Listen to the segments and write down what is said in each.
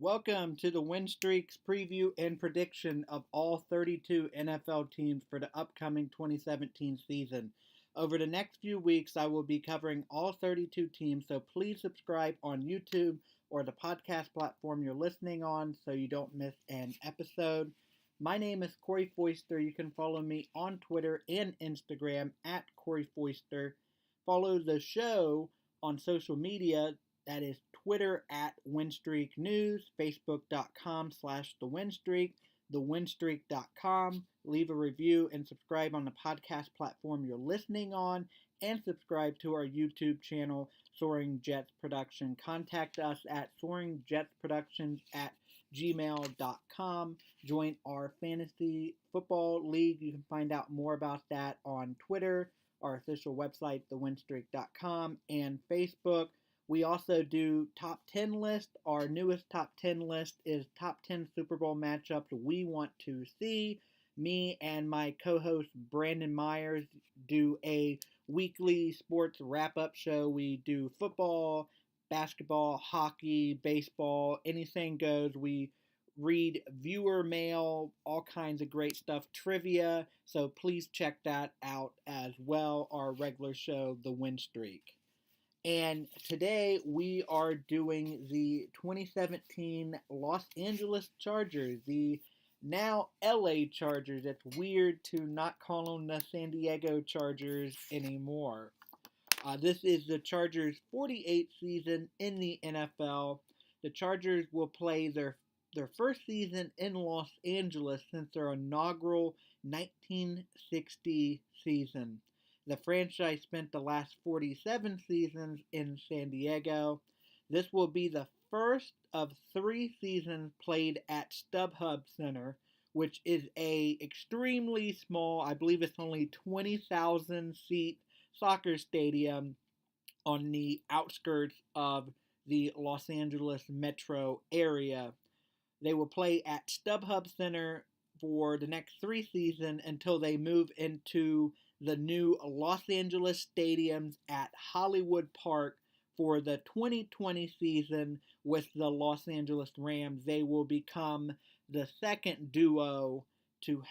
Welcome to the Win Streaks preview and prediction of all 32 NFL teams for the upcoming 2017 season. Over the next few weeks, I will be covering all 32 teams, so please subscribe on YouTube or the podcast platform you're listening on so you don't miss an episode. My name is Corey Foister. You can follow me on Twitter and Instagram at Corey Foister. Follow the show on social media. That is Twitter at Winstreak News, Facebook.com/TheWinstreak, TheWinstreak.com. Leave a review and subscribe on the podcast platform you're listening on, and subscribe to our YouTube channel, Soaring Jets Production. Contact us at soaringjetsproductions@gmail.com. Join our fantasy football league. You can find out more about that on Twitter, our official website, thewinstreak.com, and Facebook. We also do top 10 list. Our newest top 10 list is top 10 Super Bowl matchups we want to see. Me and my co-host Brandon Myers do a weekly sports wrap-up show. We do football, basketball, hockey, baseball, anything goes. We read viewer mail, all kinds of great stuff, trivia. So please check that out as well, our regular show, The Win Streak. And today we are doing the 2017 Los Angeles Chargers, the now LA Chargers. It's weird to not call them the San Diego Chargers anymore. This is the Chargers' 48th season in the NFL. The Chargers will play their first season in Los Angeles since their inaugural 1960 season. The franchise spent the last 47 seasons in San Diego. This will be the first of 3 seasons played at StubHub Center, which is a extremely small, I believe it's only 20,000 seat soccer stadium on the outskirts of the Los Angeles metro area. They will play at StubHub Center for the next 3 seasons until they move into the new Los Angeles stadiums at Hollywood Park for the 2020 season with the Los Angeles Rams. They will become the second duo to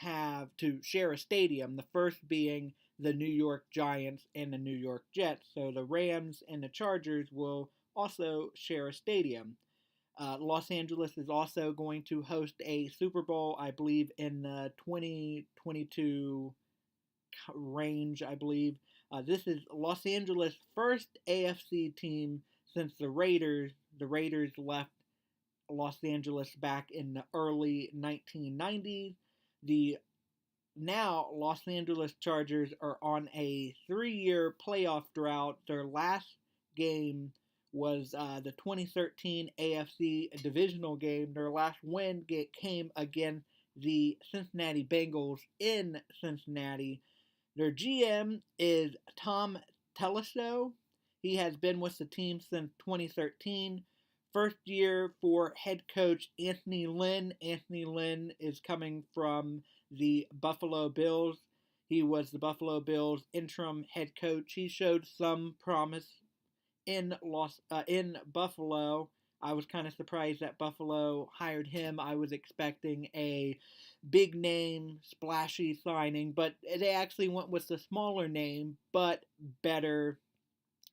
share a stadium, the first being the New York Giants and the New York Jets. So the Rams and the Chargers will also share a stadium. Los Angeles is also going to host a Super Bowl, I believe, in the 2022 range, I believe. This is Los Angeles' first AFC team since the Raiders. The Raiders left Los Angeles back in the early 1990s. The now Los Angeles Chargers are on a 3-year playoff drought. Their last game was the 2013 AFC divisional game. Their last win came against the Cincinnati Bengals in Cincinnati. Their GM is Tom Telesco. He has been with the team since 2013. First year for head coach Anthony Lynn. Anthony Lynn is coming from the Buffalo Bills. He was the Buffalo Bills interim head coach. He showed some promise in Buffalo. I was kind of surprised that Buffalo hired him. I was expecting a big name, splashy signing, but they actually went with the smaller name, but better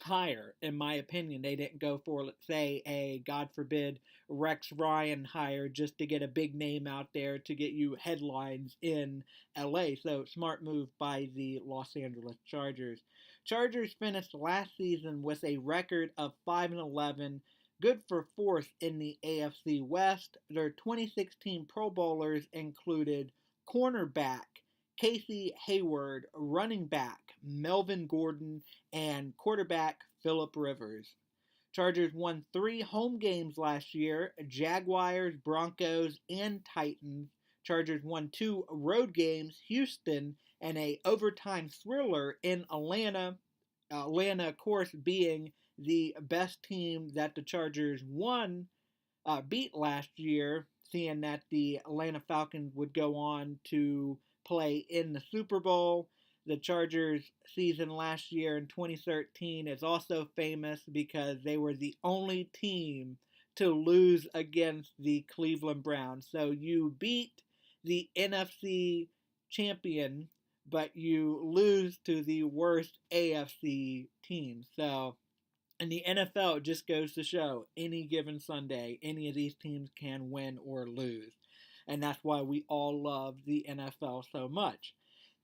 hire, in my opinion. They didn't go for, let's say, a, God forbid, Rex Ryan hire just to get a big name out there to get you headlines in LA. So, smart move by the Los Angeles Chargers. Chargers finished last season with a record of 5-11, good for 4th in the AFC West. Their 2016 Pro Bowlers included cornerback Casey Hayward, running back Melvin Gordon, and quarterback Phillip Rivers. Chargers won 3 home games last year, Jaguars, Broncos, and Titans. Chargers won 2 road games, Houston, and a overtime thriller in Atlanta. Atlanta, of course, being the best team that the Chargers beat last year, seeing that the Atlanta Falcons would go on to play in the Super Bowl. The Chargers season last year in 2013 is also famous because they were the only team to lose against the Cleveland Browns. So you beat the NFC champion, but you lose to the worst AFC team. So in the NFL, it just goes to show any given Sunday, any of these teams can win or lose. And that's why we all love the NFL so much.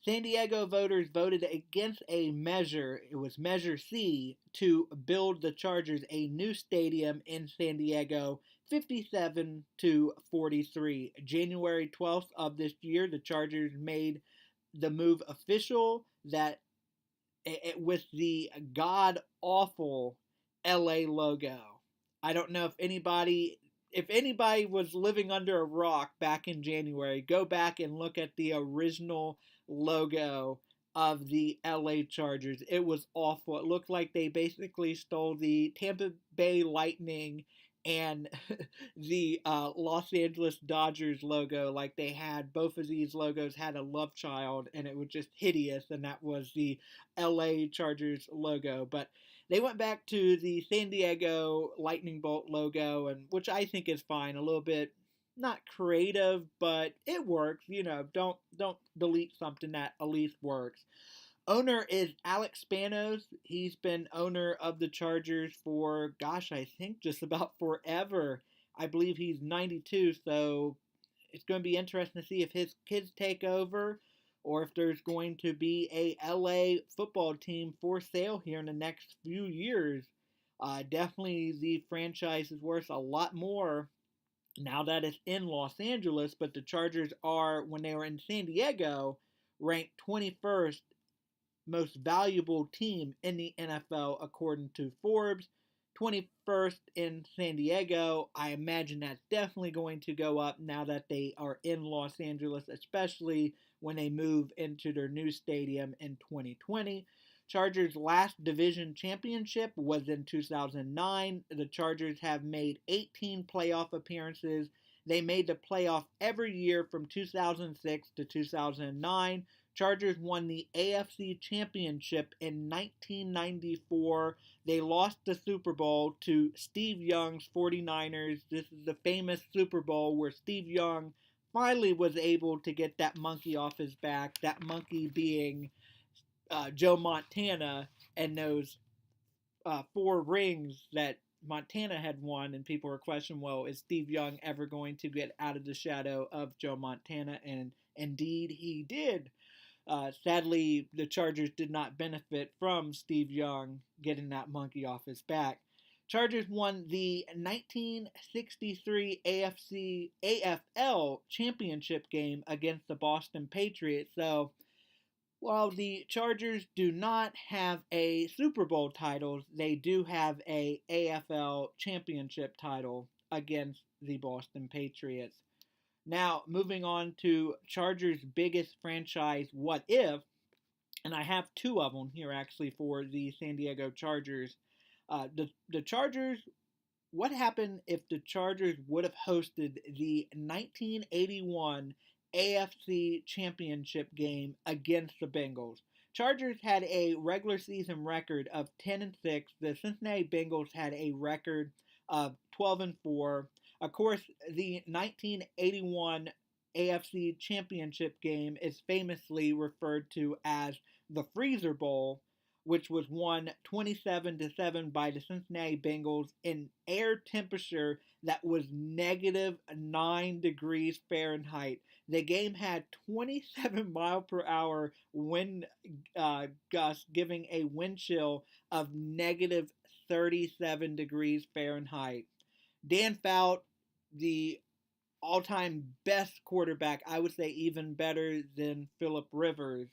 San Diego voters voted against a measure, it was Measure C, to build the Chargers a new stadium in San Diego, 57 to 43. January 12th of this year, the Chargers made the move official that with the god awful LA logo. I don't know if anybody was living under a rock back in January, go back and look at the original logo of the LA Chargers. It was awful. It looked like they basically stole the Tampa Bay Lightning and the Los Angeles Dodgers logo. Like they had both of these logos had a love child, and it was just hideous. And that was the LA Chargers logo. But they went back to the San Diego Lightning Bolt logo, and which I think is fine. A little bit not creative, but it works. Don't delete something that at least works. Owner is Alex Spanos. He's been owner of the Chargers for, gosh, I think just about forever. I believe he's 92, so it's going to be interesting to see if his kids take over or if there's going to be a LA football team for sale here in the next few years. Definitely the franchise is worth a lot more now that it's in Los Angeles, but the Chargers are, when they were in San Diego, ranked 21st most valuable team in the NFL according to Forbes. 21st in San Diego. I imagine that's definitely going to go up now that they are in Los Angeles, especially when they move into their new stadium in 2020. Chargers' last division championship was in 2009. The Chargers have made 18 playoff appearances. They made the playoff every year from 2006 to 2009. Chargers won the AFC Championship in 1994. They lost the Super Bowl to Steve Young's 49ers. This is the famous Super Bowl where Steve Young finally was able to get that monkey off his back, that monkey being Joe Montana, and those 4 rings that Montana had won, and people were questioning, well, is Steve Young ever going to get out of the shadow of Joe Montana? And indeed he did. Sadly, the Chargers did not benefit from Steve Young getting that monkey off his back. Chargers won the 1963 AFL championship game against the Boston Patriots. So, while the Chargers do not have a Super Bowl title, they do have a AFL championship title against the Boston Patriots. Now, moving on to Chargers' biggest franchise what if, and I have 2 of them here actually for the San Diego Chargers. The Chargers, what happened if the Chargers would have hosted the 1981 AFC Championship game against the Bengals? Chargers had a regular season record of 10-6. The Cincinnati Bengals had a record of 12-4. Of course, the 1981 AFC Championship game is famously referred to as the Freezer Bowl, which was won 27-7 by the Cincinnati Bengals in air temperature that was -9 degrees Fahrenheit. The game had 27 mile per hour wind gusts, giving a wind chill of -37 degrees Fahrenheit. Dan Fouts, the all-time best quarterback, I would say even better than Phillip Rivers.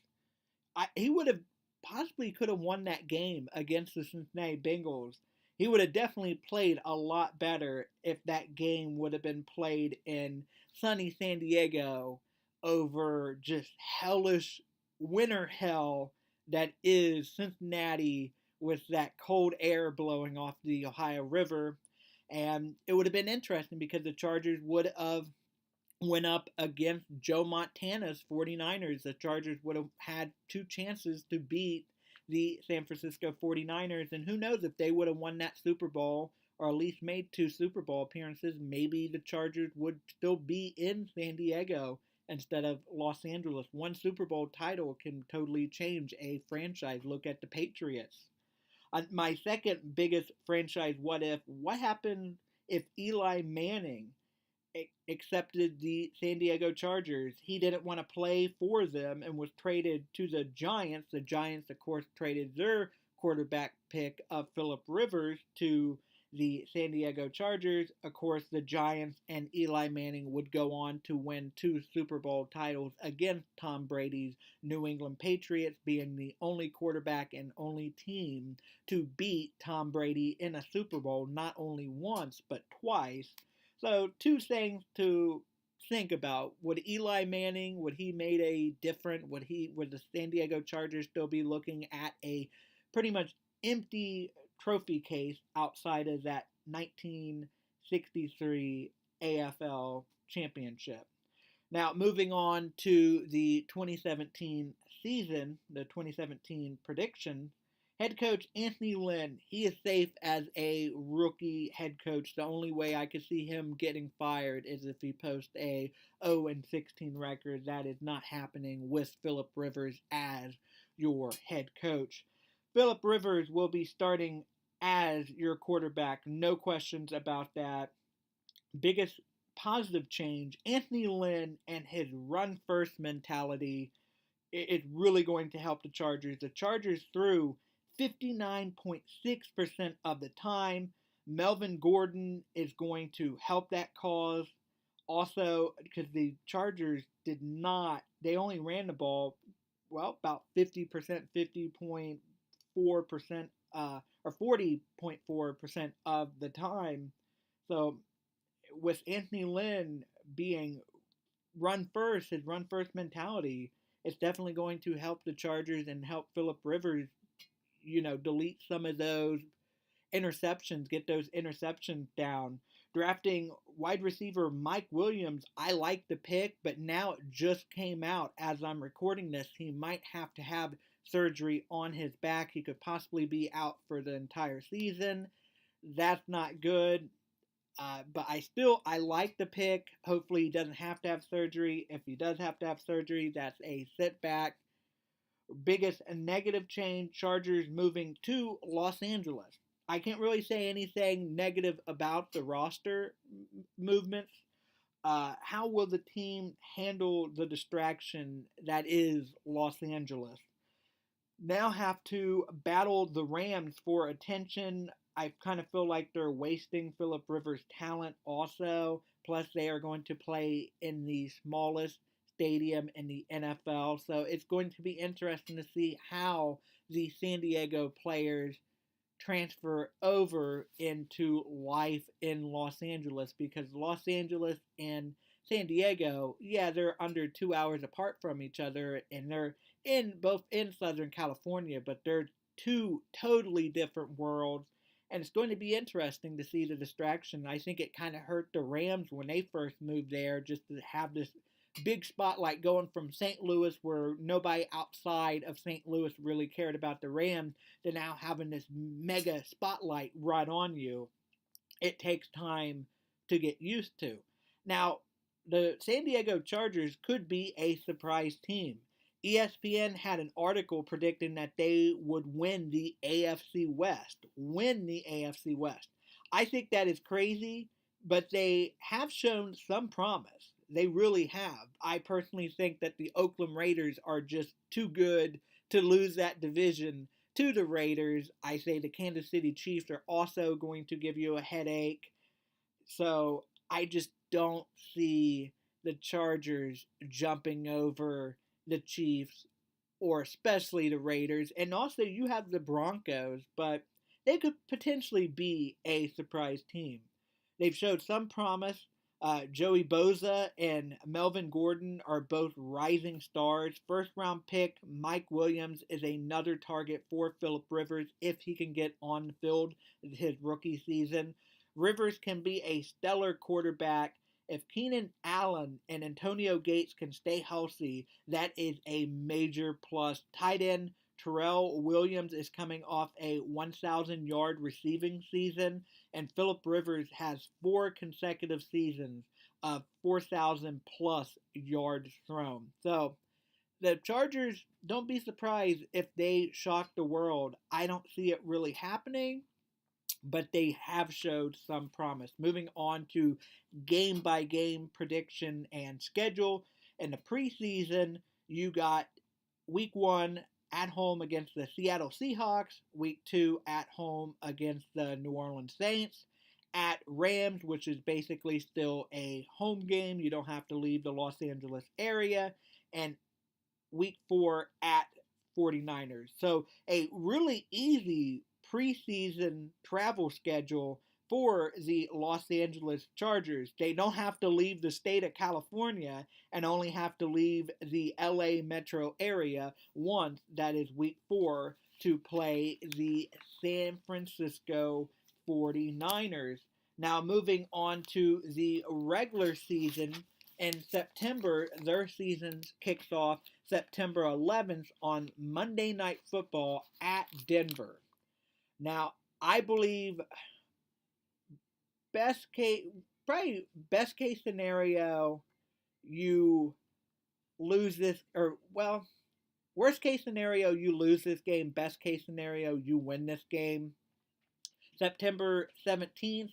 He would have possibly could have won that game against the Cincinnati Bengals. He would have definitely played a lot better if that game would have been played in sunny San Diego over just hellish winter hell that is Cincinnati with that cold air blowing off the Ohio River. And it would have been interesting because the Chargers would have went up against Joe Montana's 49ers. The Chargers would have had 2 chances to beat the San Francisco 49ers. And who knows if they would have won that Super Bowl or at least made 2 Super Bowl appearances, maybe the Chargers would still be in San Diego instead of Los Angeles. One Super Bowl title can totally change a franchise. Look at the Patriots. My second biggest franchise what if, what happened if Eli Manning accepted the San Diego Chargers? He didn't want to play for them and was traded to the Giants. The Giants, of course, traded their quarterback pick of Philip Rivers to the San Diego Chargers. Of course, the Giants and Eli Manning would go on to win 2 Super Bowl titles against Tom Brady's New England Patriots, being the only quarterback and only team to beat Tom Brady in a Super Bowl, not only once, but twice. So, 2 things to think about. Would Eli Manning, would he made a different, would the San Diego Chargers still be looking at a pretty much empty trophy case outside of that 1963 AFL championship? Now, moving on to the 2017 season, the 2017 predictions, head coach Anthony Lynn, he is safe as a rookie head coach. The only way I could see him getting fired is if he posts a 0-16 record. That is not happening with Philip Rivers as your head coach. Philip Rivers will be starting as your quarterback. No questions about that. Biggest positive change, Anthony Lynn and his run first mentality is really going to help the Chargers. The Chargers threw 59.6% of the time. Melvin Gordon is going to help that cause. Also, because the Chargers they only ran the ball, well, about 50%, 50.4%, or 40.4% of the time. So, with Anthony Lynn being his run first mentality, it's definitely going to help the Chargers and help Philip Rivers, delete some of those interceptions, get those interceptions down. Drafting wide receiver Mike Williams, I like the pick, but now it just came out as I'm recording this. He might have to have surgery on his back. He could possibly be out for the entire season. That's not good. But I like the pick. Hopefully he doesn't have to have surgery. If he does have to have surgery, that's a setback. Biggest negative change, Chargers moving to Los Angeles. I can't really say anything negative about the roster movements. How will the team handle the distraction that is Los Angeles? Now have to battle the Rams for attention. I kind of feel like they're wasting Philip Rivers' talent also. Plus, they are going to play in the smallest stadium in the NFL. So it's going to be interesting to see how the San Diego players transfer over into life in Los Angeles, because Los Angeles and San Diego, yeah, they're under 2 hours apart from each other, and they're both in Southern California, but they're 2 totally different worlds. And it's going to be interesting to see the distraction. I think it kind of hurt the Rams when they first moved there, just to have this big spotlight going from St. Louis, where nobody outside of St. Louis really cared about the Rams, to now having this mega spotlight right on you. It takes time to get used to. Now, the San Diego Chargers could be a surprise team. ESPN had an article predicting that they would win the AFC West. I think that is crazy, but they have shown some promise. They really have. I personally think that the Oakland Raiders are just too good to lose that division to the Raiders. I say the Kansas City Chiefs are also going to give you a headache. So I just don't see the Chargers jumping over the Chiefs, or especially the Raiders. And also you have the Broncos, but they could potentially be a surprise team. They've showed some promise. Joey Bosa and Melvin Gordon are both rising stars. First round pick Mike Williams is another target for Philip Rivers if he can get on the field his rookie season. Rivers can be a stellar quarterback. If Keenan Allen and Antonio Gates can stay healthy, that is a major plus. Tight end Terrell Williams is coming off a 1,000-yard receiving season, and Philip Rivers has 4 consecutive seasons of 4,000 plus yards thrown. So the Chargers, don't be surprised if they shock the world. I don't see it really happening, but they have showed some promise. Moving on to game by game prediction and schedule. In the preseason, you got week 1 at home against the Seattle Seahawks, week 2 at home against the New Orleans Saints, at Rams, which is basically still a home game. You don't have to leave the Los Angeles area, and week 4 at 49ers. So a really easy preseason travel schedule for the Los Angeles Chargers. They don't have to leave the state of California and only have to leave the LA metro area once, that is week 4, to play the San Francisco 49ers. Now moving on to the regular season, in September, their season kicks off September 11th on Monday Night Football at Denver. Now, I believe probably best case scenario, you lose this, or well, worst case scenario, you lose this game. Best case scenario, you win this game. September 17th,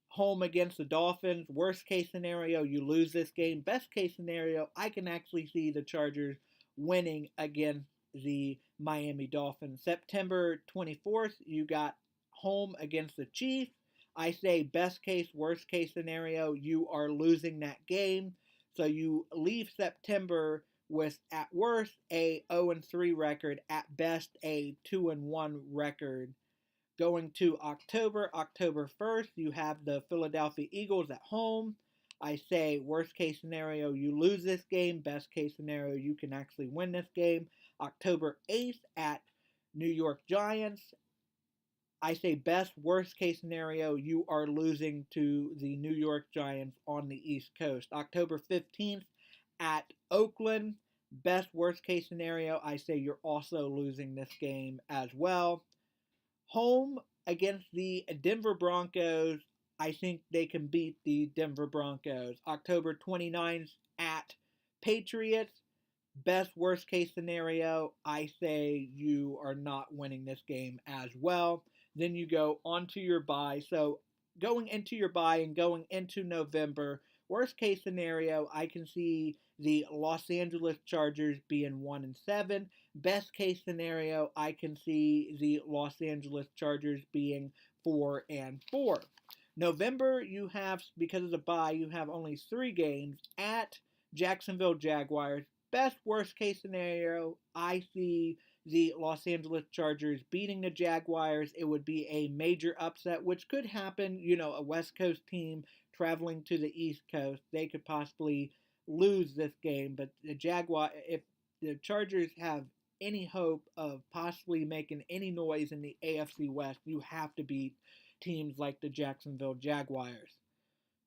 home against the Dolphins. Worst case scenario, you lose this game. Best case scenario, I can actually see the Chargers winning against the Miami Dolphins. September 24th, you got home against the Chiefs. I say best case, worst case scenario, you are losing that game. So you leave September with, at worst, a 0-3 record, at best a 2-1 record. Going to October 1st, you have the Philadelphia Eagles at home. I say worst case scenario, you lose this game. Best case scenario, you can actually win this game. October 8th at New York Giants. I say best, worst case scenario, you are losing to the New York Giants on the East Coast. October 15th at Oakland. Best, worst case scenario, I say you're also losing this game as well. Home against the Denver Broncos, I think they can beat the Denver Broncos. October 29th at Patriots. Best, worst case scenario, I say you are not winning this game as well. Then you go onto your bye. So going into your bye and going into November, worst case scenario, I can see the Los Angeles Chargers being 1-7. Best case scenario, I can see the Los Angeles Chargers being 4-4. November, you have, because of the bye, you have only 3 games at Jacksonville Jaguars. Best, worst case scenario, I see the Los Angeles Chargers beating the Jaguars. It would be a major upset, which could happen. You know, a West Coast team traveling to the East Coast, they could possibly lose this game. But the if the Chargers have any hope of possibly making any noise in the AFC West, you have to beat teams like the Jacksonville Jaguars.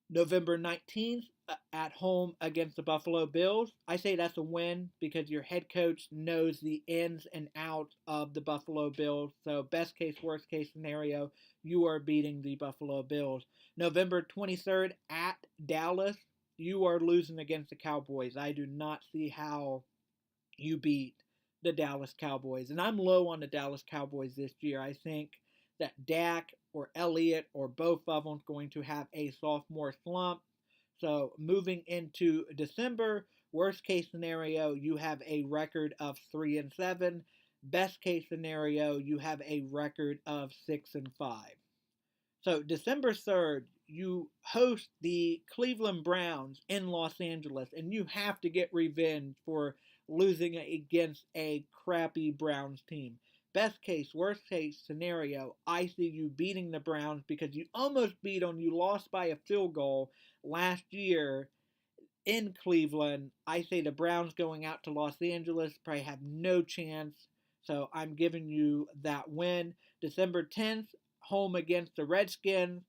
November 19th, at home against the Buffalo Bills. I say that's a win because your head coach knows the ins and outs of the Buffalo Bills. So best case, worst case scenario, you are beating the Buffalo Bills. November 23rd at Dallas, you are losing against the Cowboys. I do not see how you beat the Dallas Cowboys. And I'm low on the Dallas Cowboys this year. I think that Dak or Elliott or both of them is going to have a sophomore slump. So moving into December, worst case scenario, you have a record of 3-7. Best case scenario, you have a record of 6-5. So December 3rd, you host the Cleveland Browns in Los Angeles, and you have to get revenge for losing against a crappy Browns team. Best case, worst case scenario, I see you beating the Browns because you almost beat them. You lost by a field goal last year in Cleveland. I say the Browns going out to Los Angeles probably have no chance. So I'm giving you that win. December 10th, home against the Redskins.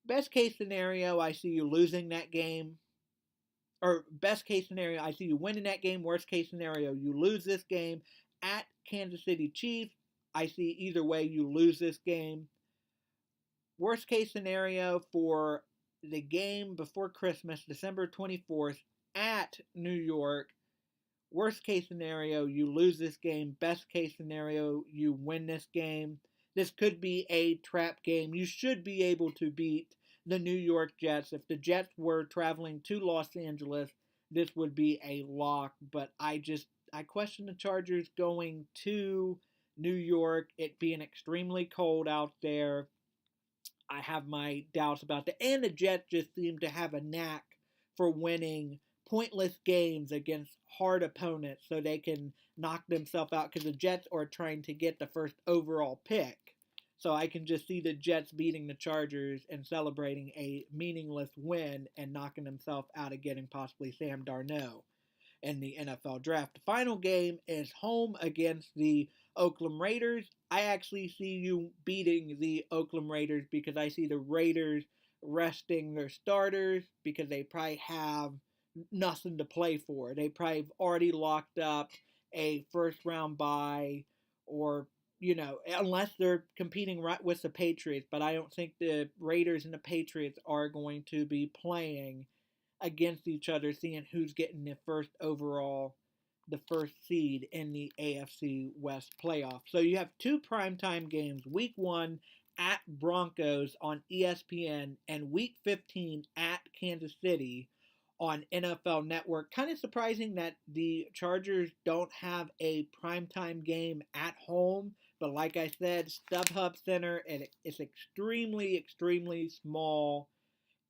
Best case scenario, I see you losing that game. Or best case scenario, I see you winning that game. Worst case scenario, you lose this game. at Kansas City Chiefs. I see either way you lose this game. Worst case scenario for the game before Christmas, December 24th at New York. Worst case scenario, you lose this game. Best case scenario, you win this game. This could be a trap game. You should be able to beat the New York Jets. If the Jets were traveling to Los Angeles, this would be a lock. But I question the Chargers going to New York. It being extremely cold out there. I have my doubts about that. And the Jets just seem to have a knack for winning pointless games against hard opponents so they can knock themselves out because the Jets are trying to get the first overall pick. So I can just see the Jets beating the Chargers and celebrating a meaningless win and knocking themselves out of getting possibly Sam Darnold in the NFL draft. The final game is home against the Oakland Raiders. I actually see you beating the Oakland Raiders because I see the Raiders resting their starters because they probably have nothing to play for. They probably have already locked up a first round bye or unless they're competing right with the Patriots, but I don't think the Raiders and the Patriots are going to be playing against each other, seeing who's getting the first seed in the AFC West playoff. So you have two primetime games, week 1 at Broncos on ESPN and week 15 at Kansas City on NFL Network. Kind of surprising that the Chargers don't have a primetime game at home, but like I said, StubHub Center, and it's extremely, extremely small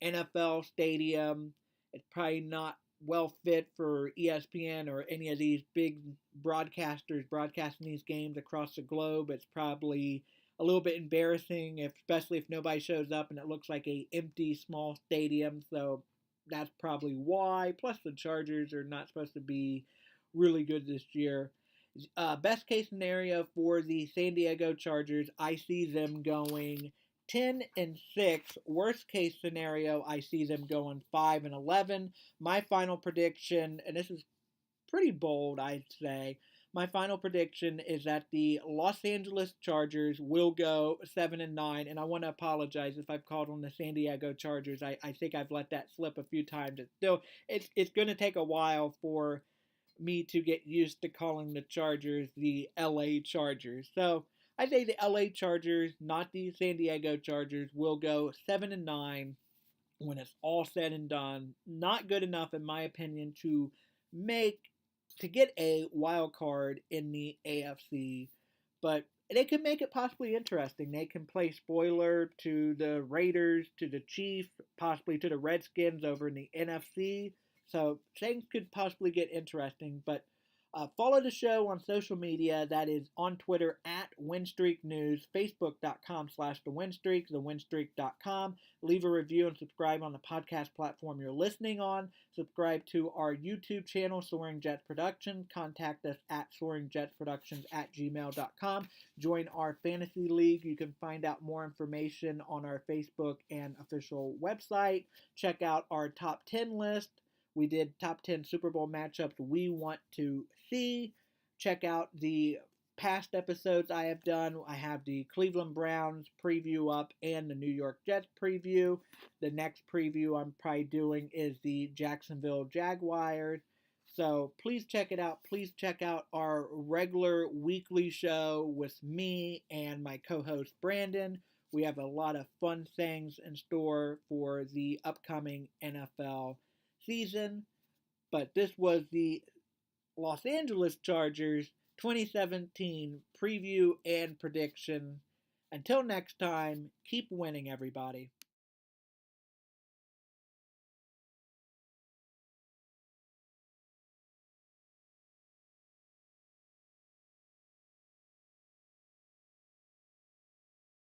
NFL stadium. It's probably not well fit for ESPN or any of these big broadcasters broadcasting these games across the globe. It's probably a little bit embarrassing, especially if nobody shows up and it looks like a empty small stadium. So that's probably why. Plus, the Chargers are not supposed to be really good this year. Best case scenario for the San Diego Chargers, I see them going 10-6. Worst case scenario, I see them going 5-11. My final prediction, and this is pretty bold, I'd say. My final prediction is that the Los Angeles Chargers will go 7-9, and I want to apologize if I've called on the San Diego Chargers. I think I've let that slip a few times. It's going to take a while for me to get used to calling the Chargers the LA Chargers. So I say the LA Chargers, not the San Diego Chargers, will go 7-9 when it's all said and done. Not good enough, in my opinion, to get a wild card in the AFC, but they can make it possibly interesting. They can play spoiler to the Raiders, to the Chiefs, possibly to the Redskins over in the NFC. So things could possibly get interesting, but follow the show on social media. That is on Twitter at Winstreak News, Facebook.com/TheWinstreak, TheWinstreak.com. Leave a review and subscribe on the podcast platform you're listening on. Subscribe to our YouTube channel, Soaring Jets Production. Contact us at SoaringJetsProductions@gmail.com. Join our fantasy league. You can find out more information on our Facebook and official website. Check out our top 10 list. We did top 10 Super Bowl matchups we want to see. Check out the past episodes I have done. I have the Cleveland Browns preview up and the New York Jets preview. The next preview I'm probably doing is the Jacksonville Jaguars. So please check it out. Please check out our regular weekly show with me and my co-host Brandon. We have a lot of fun things in store for the upcoming NFL season, but this was the Los Angeles Chargers 2017 preview and prediction. Until next time, keep winning, everybody.